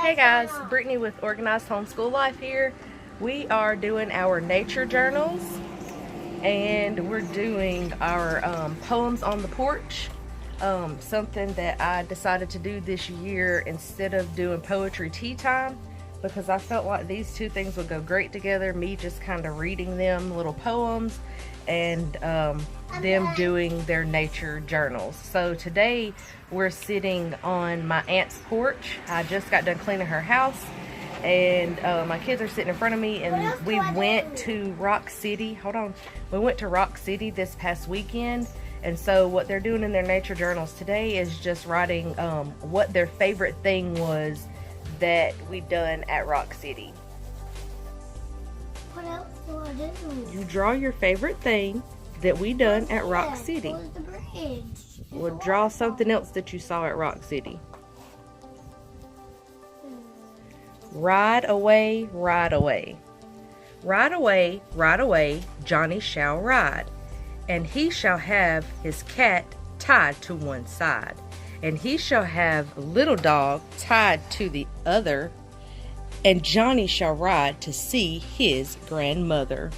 Hey guys, Brittany with Organized Homeschool Life here. We are doing our nature journals and we're doing our poems on the porch. Something that I decided to do this year instead of doing poetry tea time, because I felt like these two things would go great together. Me just kind of reading them little poems and them doing their nature journals. So today we're sitting on my aunt's porch. I just got done cleaning her house and my kids are sitting in front of me, and we went to Rock City. Hold on. We went to Rock City this past weekend, and so what they're doing in their nature journals today is just writing what their favorite thing was that we done at Rock City. What else do I do? You draw your favorite thing that we done at Rock City. Where's the bridge? Well, draw something else that you saw at Rock City. Ride away, ride away. Ride away, ride away, Johnny shall ride. And he shall have his cat tied to one side. And he shall have little dog tied to the other. And Johnny shall ride to see his grandmother.